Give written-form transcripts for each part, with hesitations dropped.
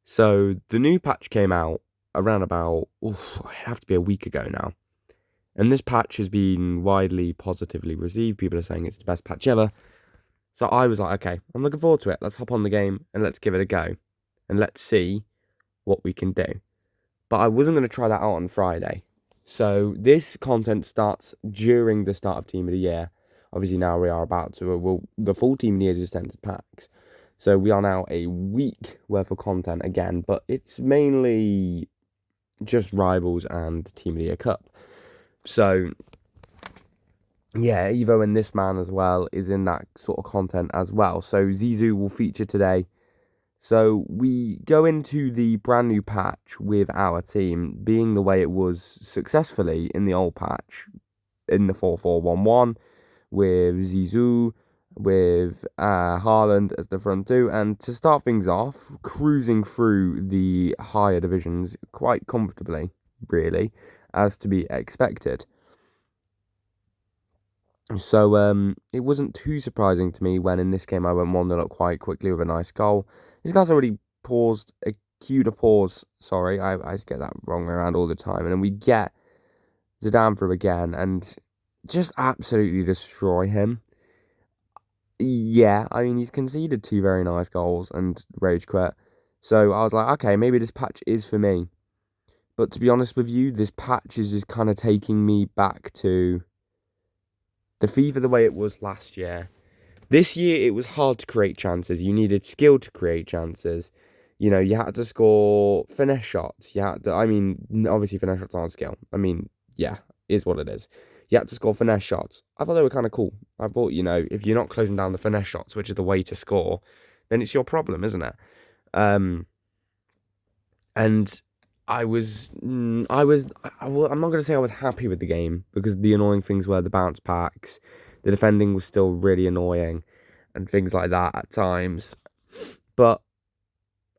So the new patch came out around about, it'd have to be a week ago now. And this patch has been widely positively received. People are saying it's the best patch ever. So I was like, okay, I'm looking forward to it. Let's hop on the game and let's give it a go. And let's see what we can do. But I wasn't going to try that out on Friday. So this content starts during the start of Team of the Year. Obviously now we are about to, the full Team of the Year just entered packs. So we are now a week worth of content again, but it's mainly just Rivals and Team of the Year Cup. So yeah, Evo and this man as well is in that sort of content as well. So Zizou will feature today. So we go into the brand new patch with our team being the way it was successfully in the old patch in the 4-4-1-1 with Zizou, with Haaland as the front two, and to start things off, cruising through the higher divisions quite comfortably, really, as to be expected. So it wasn't too surprising to me when in this game I went 1-0 up quite quickly with a nice goal. This guy's already queued a pause. Sorry, I get that wrong around all the time. And then we get Zidane through again and just absolutely destroy him. Yeah, I mean, he's conceded two very nice goals and rage quit. So I was like, okay, maybe this patch is for me. But to be honest with you, this patch is just kind of taking me back to the FIFA the way it was last year. This year, it was hard to create chances. You needed skill to create chances. You know, you had to score finesse shots. Obviously, finesse shots aren't skill. I mean, yeah, is what it is. You had to score finesse shots. I thought they were kind of cool. I thought, if you're not closing down the finesse shots, which is the way to score, then it's your problem, isn't it? And I'm not going to say I was happy with the game because the annoying things were the bounce packs. The defending was still really annoying and things like that at times. But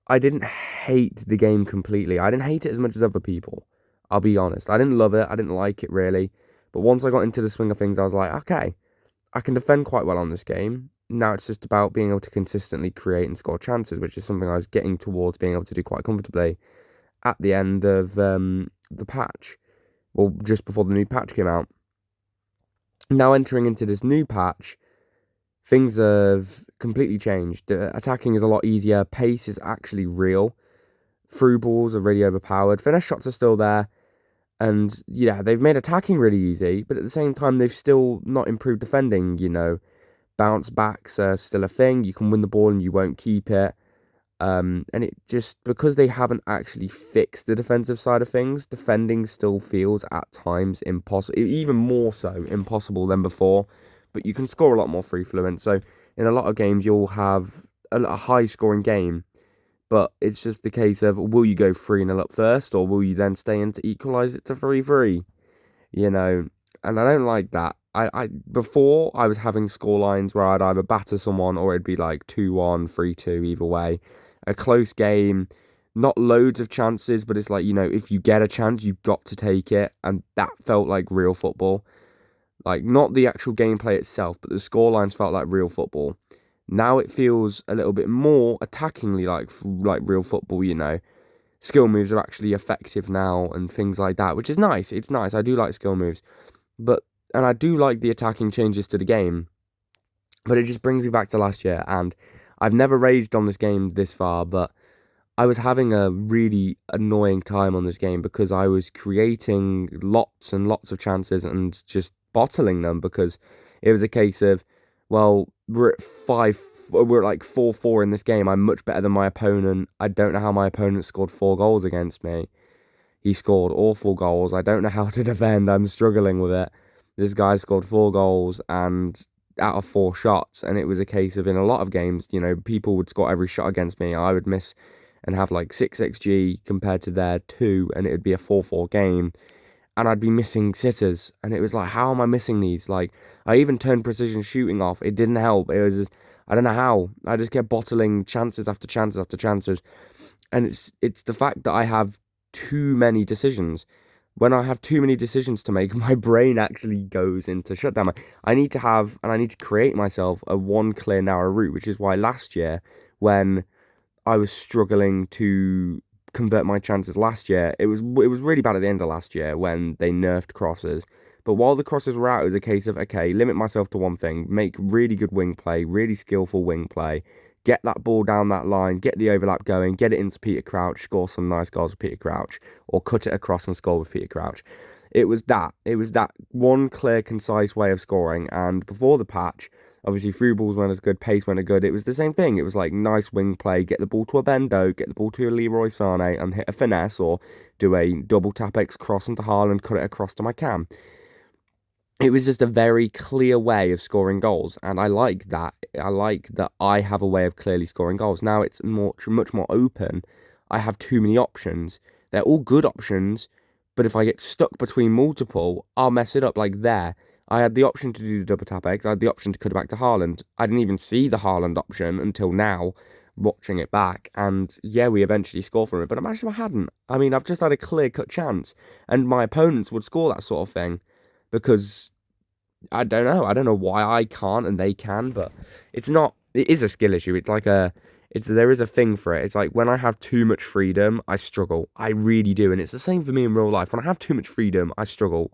I didn't hate the game completely. I didn't hate it as much as other people. I'll be honest. I didn't love it. I didn't like it really. But once I got into the swing of things, I was like, okay, I can defend quite well on this game. Now it's just about being able to consistently create and score chances, which is something I was getting towards being able to do quite comfortably at the end of the patch. Well, just before the new patch came out. Now entering into this new patch, things have completely changed. Attacking is a lot easier. Pace is actually real. Through balls are really overpowered. Finesse shots are still there. And yeah, they've made attacking really easy, but at the same time, they've still not improved defending, Bounce backs are still a thing. You can win the ball and you won't keep it. And it just, because they haven't actually fixed the defensive side of things, defending still feels at times impossible, even more so impossible than before. But you can score a lot more free fluent. So in a lot of games, you'll have a high scoring game, but it's just the case of will you go 3-0 up first, or will you then stay in to equalise it to 3-3? And I don't like that. Before I was having score lines where I'd either batter someone or it'd be like 2-1, 3-2, either way. A close game, not loads of chances, but it's like, if you get a chance, you've got to take it. And that felt like real football. Like, not the actual gameplay itself, but the score lines felt like real football. Now it feels a little bit more attackingly like real football, Skill moves are actually effective now and things like that, which is nice. It's nice. I do like skill moves. And I do like the attacking changes to the game. But it just brings me back to last year. And I've never raged on this game this far, but I was having a really annoying time on this game because I was creating lots and lots of chances and just bottling them because it was a case of, well, we're at 4-4 in this game. I'm much better than my opponent. I don't know how my opponent scored 4 goals against me. He scored awful goals. I don't know how to defend. I'm struggling with it. This guy scored 4 goals and out of 4 shots, and it was a case of in a lot of games, people would score every shot against me. I would miss and have like 6 XG compared to their 2, and it would be a 4-4 game. And I'd be missing sitters, and it was like, how am I missing these? Like, I even turned precision shooting off. It didn't help. It was just, I don't know how. I just kept bottling chances after chances after chances. And it's the fact that I have too many decisions. When I have too many decisions to make, my brain actually goes into shutdown. I need to create myself a one clear narrow route, which is why last year, when I was struggling to convert my chances last year. It was really bad at the end of last year when they nerfed crosses. But while the crosses were out, it was a case of, okay, limit myself to one thing, make really good wing play, really skillful wing play, get that ball down that line, get the overlap going, get it into Peter Crouch, score some nice goals with Peter Crouch, or cut it across and score with Peter Crouch. It was that one clear, concise way of scoring. And before the patch, obviously through balls weren't as good, pace weren't as good. It was the same thing. It was like nice wing play, get the ball to a Bendo, get the ball to a Leroy Sané and hit a finesse, or do a double tap X cross into Haaland, cut it across to my cam. It was just a very clear way of scoring goals, and I like that. I like that I have a way of clearly scoring goals. Now it's much more open. I have too many options. They're all good options, but if I get stuck between multiple, I'll mess it up. Like there, I had the option to do the double tap X. I had the option to cut it back to Haaland. I didn't even see the Haaland option until now, watching it back. And yeah, we eventually score from it. But imagine if I hadn't. I mean, I've just had a clear-cut chance, and my opponents would score that sort of thing. Because I don't know why I can't and they can, but it is a skill issue. There is a thing for it. It's like when I have too much freedom, I struggle. I really do. And it's the same for me in real life. When I have too much freedom, I struggle.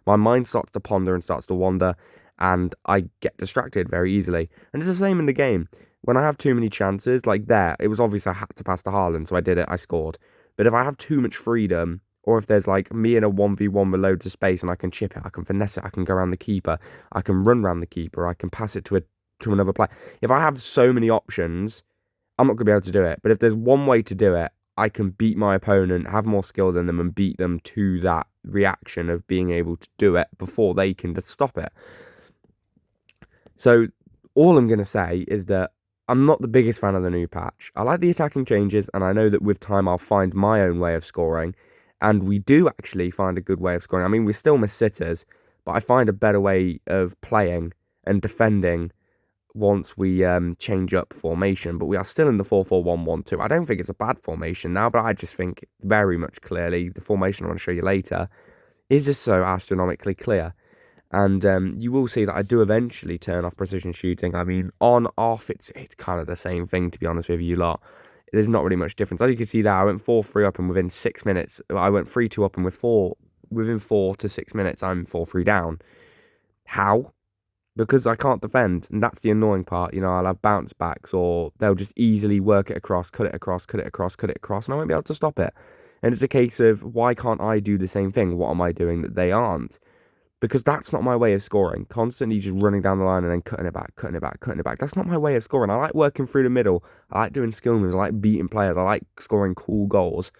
My mind starts to ponder and starts to wander, and I get distracted very easily. And it's the same in the game. When I have too many chances, like there, it was obvious I had to pass to Haaland, so I did it, I scored. But if I have too much freedom, or if there's like me in a 1v1 with loads of space and I can chip it, I can finesse it, I can go around the keeper, I can run around the keeper, I can pass it to another player. If I have so many options, I'm not going to be able to do it. But if there's one way to do it, I can beat my opponent, have more skill than them, and beat them to that reaction of being able to do it before they can just stop it. So all I'm going to say is that I'm not the biggest fan of the new patch. I like the attacking changes, and I know that with time I'll find my own way of scoring. And we do actually find a good way of scoring. I mean, we still miss sitters, but I find a better way of playing and defending once we change up formation. But we are still in the 4-4-1-1-2. I don't think it's a bad formation now, but I just think very much clearly the formation I want to show you later is just so astronomically clear. And you will see that I do eventually turn off precision shooting. I mean, on, off, it's kind of the same thing, to be honest with you lot. There's not really much difference. As you can see there, I went 4-3 up, and within 6 minutes, I went 3-2 up, and within 4 to 6 minutes, I'm 4-3 down. How? Because I can't defend, and that's the annoying part. You know, I'll have bounce backs, or they'll just easily work it across, cut it across, cut it across, cut it across, and I won't be able to stop it. And it's a case of, why can't I do the same thing? What am I doing that they aren't? Because that's not my way of scoring. Constantly just running down the line and then cutting it back, cutting it back, cutting it back. That's not my way of scoring. I like working through the middle. I like doing skill moves. I like beating players. I like scoring cool goals.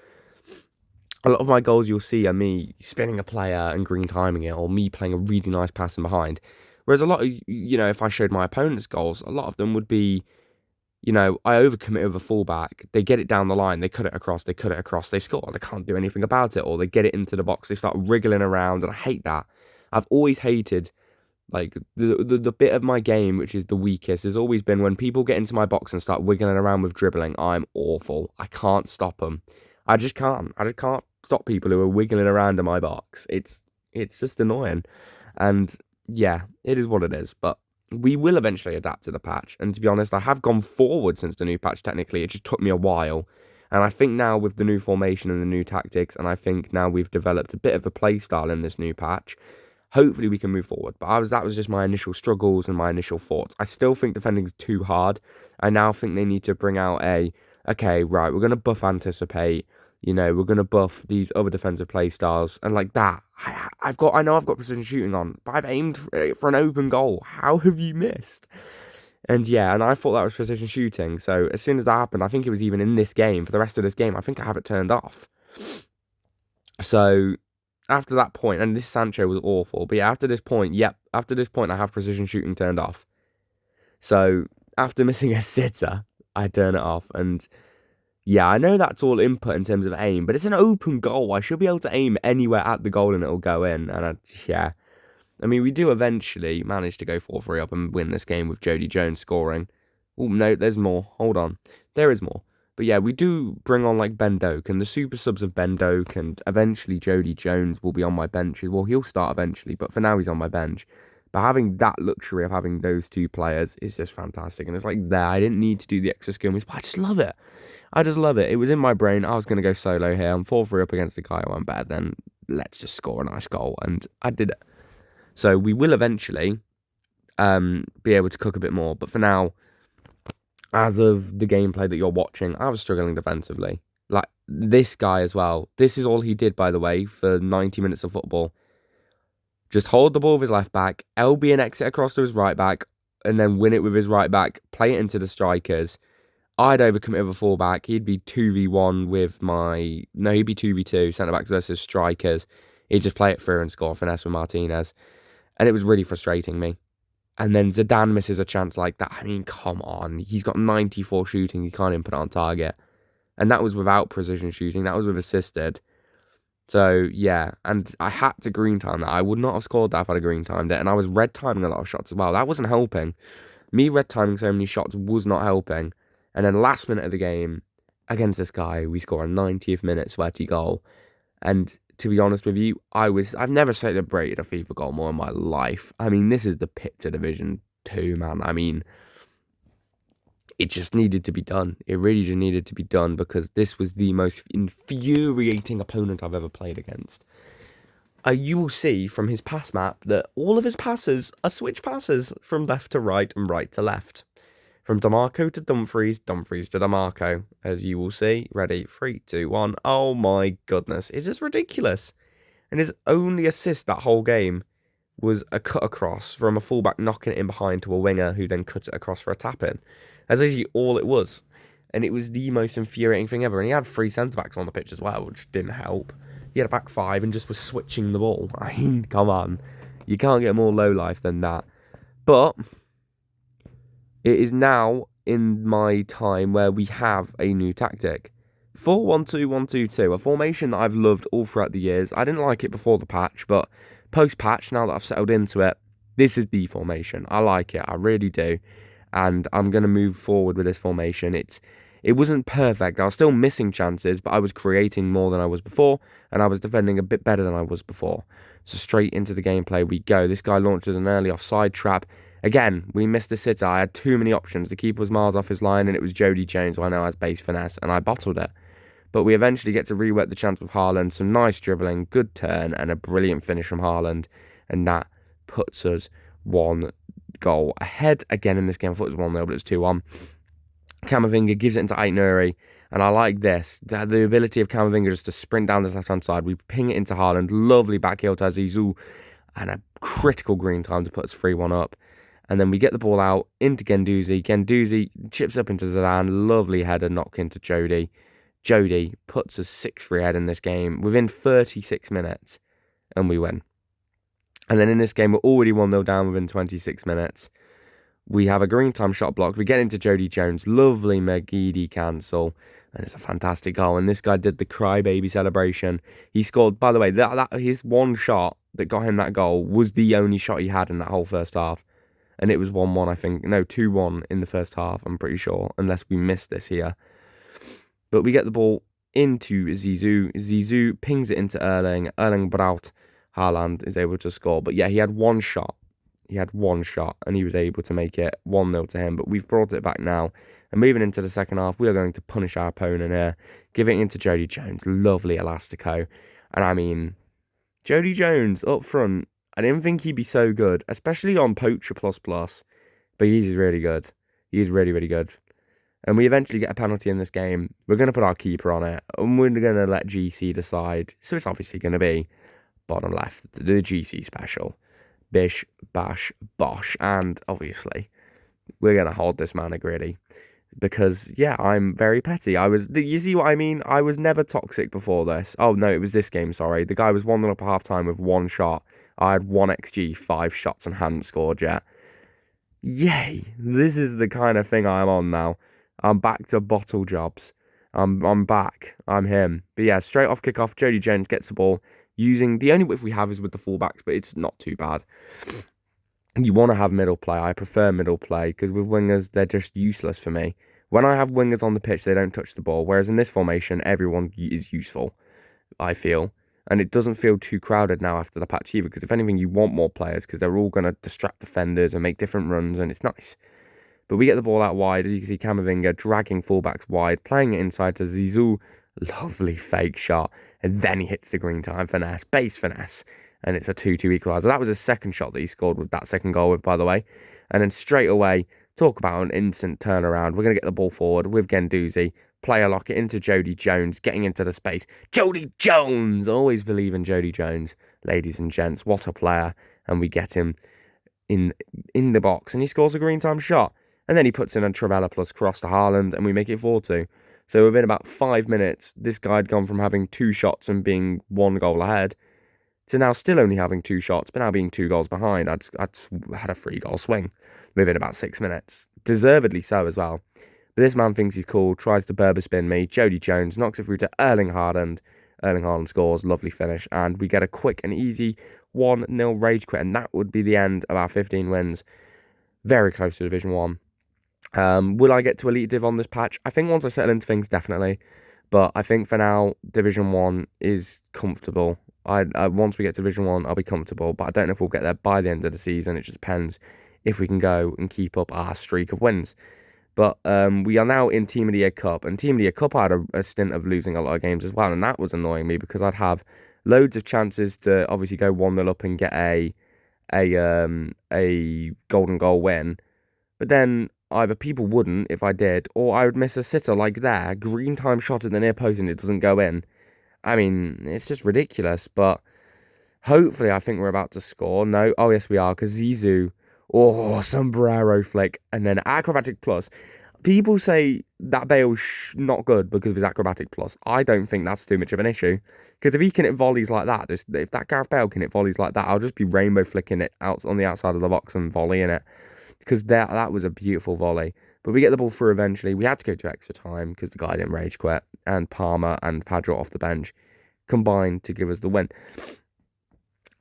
A lot of my goals you'll see are me spinning a player and green timing it, or me playing a really nice pass in behind. Whereas a lot of, if I showed my opponent's goals, a lot of them would be, I overcommit with a fullback. They get it down the line. They cut it across. They score. They can't do anything about it. Or they get it into the box. They start wriggling around, and I hate that. I've always hated, like, the bit of my game which is the weakest has always been when people get into my box and start wiggling around with dribbling. I'm awful. I can't stop them. I just can't stop people who are wiggling around in my box. It's just annoying. And yeah, it is what it is. But we will eventually adapt to the patch. And to be honest, I have gone forward since the new patch, technically. It just took me a while. And I think now with the new formation and the new tactics, and I think now we've developed a bit of a play style in this new patch, hopefully we can move forward. But that was just my initial struggles and my initial thoughts. I still think defending's too hard. I now think they need to bring out okay, right, we're going to buff anticipate. We're going to buff these other defensive play styles. And like that, I know I've got precision shooting on, but I've aimed for an open goal. How have you missed? And yeah, and I thought that was precision shooting. So as soon as that happened, I think it was even in this game, for the rest of this game, I think I have it turned off. So after that point, and this Sancho was awful, but yeah, after this point, I have precision shooting turned off. So after missing a sitter, I turn it off. And yeah, I know that's all input in terms of aim, but it's an open goal. I should be able to aim anywhere at the goal and it'll go in. And I mean, we do eventually manage to go 4-3 up and win this game with Jody Jones scoring. Oh, no, there's more. Hold on. There is more. But yeah, we do bring on like Ben Doak and the super subs of Ben Doak, and eventually Jody Jones will be on my bench. Well, he'll start eventually, but for now he's on my bench. But having that luxury of having those two players is just fantastic. And it's like there, I didn't need to do the extra skill moves, but I just love it. I just love it. It was in my brain. I was going to go solo here. I'm 4-3 up against a guy who I'm better than. Let's just score a nice goal. And I did it. So we will eventually be able to cook a bit more. But for now, as of the gameplay that you're watching, I was struggling defensively. Like, this guy as well. This is all he did, by the way, for 90 minutes of football. Just hold the ball with his left back, LB and exit across to his right back, and then win it with his right back, play it into the strikers. I'd overcommit with a fullback. He'd be 2v1 with my... No, he'd be 2v2, centre-backs versus strikers. He'd just play it through and score finesse with Martinez. And it was really frustrating me. And then Zidane misses a chance like that. I mean, come on. He's got 94 shooting. He can't even put it on target. And that was without precision shooting. That was with assisted. So, yeah. And I had to green time that. I would not have scored that if I'd have green timed it. And I was red timing a lot of shots as well. That wasn't helping. Me red timing so many shots was not helping. And then last minute of the game, against this guy, we score a 90th minute sweaty goal. And to be honest with you, I've never celebrated a FIFA goal more in my life. I mean, this is the pit to Division 2, man. I mean, it just needed to be done. It really just needed to be done because this was the most infuriating opponent I've ever played against. You will see from his pass map that all of his passes are switch passes from left to right and right to left. From DeMarco to Dumfries, Dumfries to DeMarco, as you will see. Ready? 3, 2, 1. Oh my goodness. It's just ridiculous. And his only assist that whole game was a cut across from a fullback knocking it in behind to a winger who then cut it across for a tap-in. That's actually all it was. And it was the most infuriating thing ever. And he had 3 centre-backs on the pitch as well, which didn't help. He had a back 5 and just was switching the ball. I mean, come on. You can't get more low-life than that. But it is now in my time where we have a new tactic. 4-1-2-1-2-2, a formation that I've loved all throughout the years. I didn't like it before the patch, but post-patch, now that I've settled into it, this is the formation. I like it, I really do. And I'm going to move forward with this formation. It wasn't perfect. I was still missing chances, but I was creating more than I was before, and I was defending a bit better than I was before. So straight into the gameplay we go. This guy launches an early offside trap. Again, we missed a sitter. I had too many options. The keeper was miles off his line, and it was Jody Jones, who I know has base finesse, and I bottled it. But we eventually get to rework the chance with Haaland. Some nice dribbling, good turn, and a brilliant finish from Haaland. And that puts us 1 goal ahead. Again, in this game, I thought it was 1-0, but it's 2-1. Camavinga gives it into Ait-Nouri, and I like this. The ability of Camavinga just to sprint down this left-hand side. We ping it into Haaland. Lovely back heel to Zizou, and a critical green time to put us 3-1 up. And then we get the ball out into Guendouzi. Guendouzi chips up into Zidane. Lovely header knock into Jody. Jody puts us 6-3 ahead in this game within 36 minutes. And we win. And then in this game, we're already 1-0 down within 26 minutes. We have a green time shot blocked. We get into Jody Jones. Lovely Megidi cancel. And it's a fantastic goal. And this guy did the crybaby celebration. He scored, by the way, that his one shot that got him that goal was the only shot he had in that whole first half. And it was 1-1, I think. No, 2-1 in the first half, I'm pretty sure. Unless we missed this here. But we get the ball into Zizou. Zizou pings it into Erling. Erling Braut Haaland is able to score. But yeah, he had one shot. He had one shot. And he was able to make it 1-0 to him. But we've brought it back now. And moving into the second half, we are going to punish our opponent here. Giving it into Jody Jones. Lovely Elastico. And I mean, Jody Jones up front. I didn't think he'd be so good, especially on Poacher++, but he's really good. He's really, really good. And we eventually get a penalty in this game. We're going to put our keeper on it, and we're going to let GC decide. So it's obviously going to be bottom left, the GC special. Bish, bash, bosh. And obviously, we're going to hold this man a gritty. Because, yeah, I'm very petty. You see what I mean? I was never toxic before this. Oh, no, it was this game, sorry. The guy was 1-0 up at half-time with one shot. I had 1 XG, 5 shots, and hadn't scored yet. Yay! This is the kind of thing I'm on now. I'm back to bottle jobs. I'm back. I'm him. But yeah, straight off kickoff, Jody Jones gets the ball. Using the only width we have is with the fullbacks, but it's not too bad. You want to have middle play. I prefer middle play because with wingers, they're just useless for me. When I have wingers on the pitch, they don't touch the ball. Whereas in this formation, everyone is useful, I feel. And it doesn't feel too crowded now after the patch either, because if anything, you want more players because they're all going to distract defenders and make different runs, and it's nice. But we get the ball out wide. As you can see, Camavinga dragging fullbacks wide, playing it inside to Zizou. Lovely fake shot. And then he hits the green time finesse, base finesse. And it's a 2-2 equaliser. That was his second shot that he scored with that second goal with, by the way. And then straight away, talk about an instant turnaround. We're going to get the ball forward with Guendouzi. Player lock it into Jody Jones, getting into the space. Jody Jones! Always believe in Jody Jones, ladies and gents. What a player. And we get him in the box. And he scores a green time shot. And then he puts in a Trivela plus cross to Haaland, and we make it 4-2. So within about 5 minutes, this guy had gone from having 2 shots and being 1 goal ahead to now still only having 2 shots, but now being 2 goals behind. I'd had a 3-goal swing within about 6 minutes. Deservedly so as well. But this man thinks he's cool, tries to Berber spin me. Jody Jones knocks it through to Erling Haaland. Erling Haaland scores, lovely finish, and we get a quick and easy 1-0 rage quit, and that would be the end of our 15 wins. Very close to Division 1. Will I get to Elite Div on this patch? I think once I settle into things, definitely. But I think for now, Division 1 is comfortable. Once we get to Division 1, I'll be comfortable. But I don't know if we'll get there by the end of the season. It just depends if we can go and keep up our streak of wins. But we are now in Team of the Year Cup. And Team of the Year Cup, I had a stint of losing a lot of games as well. And that was annoying me because I'd have loads of chances to obviously go 1-0 up and get a golden goal win. But then either people wouldn't if I did, or I would miss a sitter like there. Green time shot at the near post and it doesn't go in. I mean, it's just ridiculous. But hopefully I think we're about to score. No, oh yes we are, because Zizou. Oh, sombrero flick. And then acrobatic plus. People say that Bale's not good because of his acrobatic plus. I don't think that's too much of an issue. Because if he can hit volleys like that, if that Gareth Bale can hit volleys like that, I'll just be rainbow flicking it out on the outside of the box and volleying it. Because that was a beautiful volley. But we get the ball through eventually. We had to go to extra time because the guy didn't rage quit. And Palmer and Padrot off the bench combined to give us the win.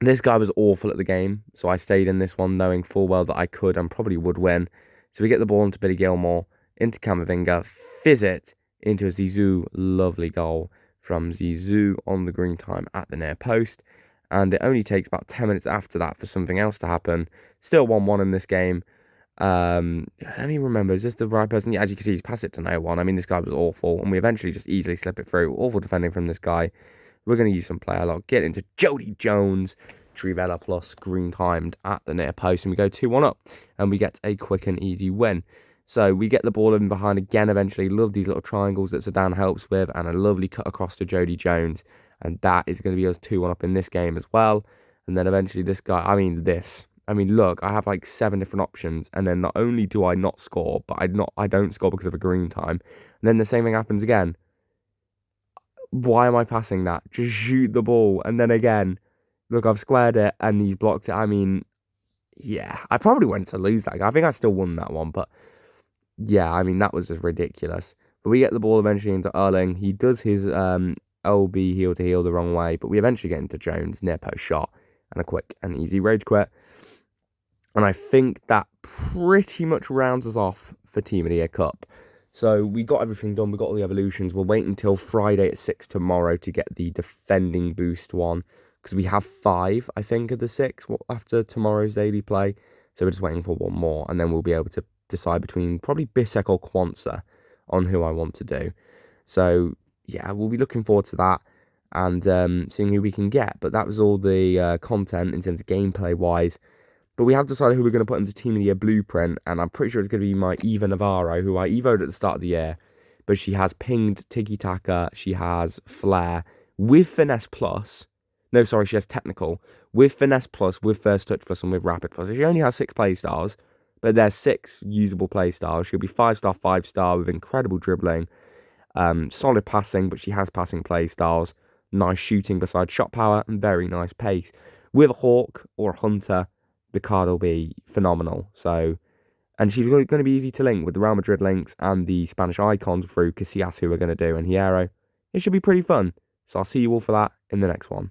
This guy was awful at the game, so I stayed in this one knowing full well that I could and probably would win. So we get the ball into Billy Gilmore, into Camavinga, fizz it into a Zizou. Lovely goal from Zizou on the green time at the near post. And it only takes about 10 minutes after that for something else to happen. Still 1-1 in this game. Let me remember, is this the right person? Yeah, as you can see, he's passed it to no one. I mean, this guy was awful, and we eventually just easily slip it through. Awful defending from this guy. We're going to use some player lock, get into Jody Jones, Trivela plus green timed at the near post, and we go 2-1 up, and we get a quick and easy win. So we get the ball in behind again eventually. Love these little triangles that Zidane helps with, and a lovely cut across to Jody Jones, and that is going to be us 2-1 up in this game as well. And then eventually this guy, look, I have like 7 different options, and then not only do I not score, but I don't score because of a green time. And then the same thing happens again. Why am I passing that? Just shoot the ball. And then again, look, I've squared it and he's blocked it. I mean, yeah, I probably went to lose that. I think I still won that one, but yeah, I mean, that was just ridiculous. But we get the ball eventually into Erling. He does his LB heel to heel the wrong way, but we eventually get into Jones, near post shot, and a quick and easy rage quit. And I think that pretty much rounds us off for Team of the Year Cup. So we got everything done. We got all the evolutions. We'll wait until Friday at 6 tomorrow to get the defending boost one. Because we have 5, I think, of the 6 after tomorrow's daily play. So we're just waiting for one more. And then we'll be able to decide between probably Bissek or Quansah on who I want to do. So, yeah, we'll be looking forward to that. And seeing who we can get. But that was all the content in terms of gameplay-wise. But we have decided who we're going to put into Team of the Year Blueprint, and I'm pretty sure it's going to be my Eva Navarro, who I evoed at the start of the year. But she has pinged Tiki Taka, she has Flair, with Finesse Plus. No, sorry, she has Technical, with Finesse Plus, with First Touch Plus, and with Rapid Plus. So she only has 6 play styles, but there's 6 usable play styles. She'll be 5-star, 5-star, with incredible dribbling, solid passing, but she has passing play styles, nice shooting besides shot power, and very nice pace. With a Hawk or a Hunter, the card will be phenomenal. So, and she's going to be easy to link with the Real Madrid links and the Spanish icons through Casillas, who we're going to do, and Hierro. It should be pretty fun. So I'll see you all for that in the next one.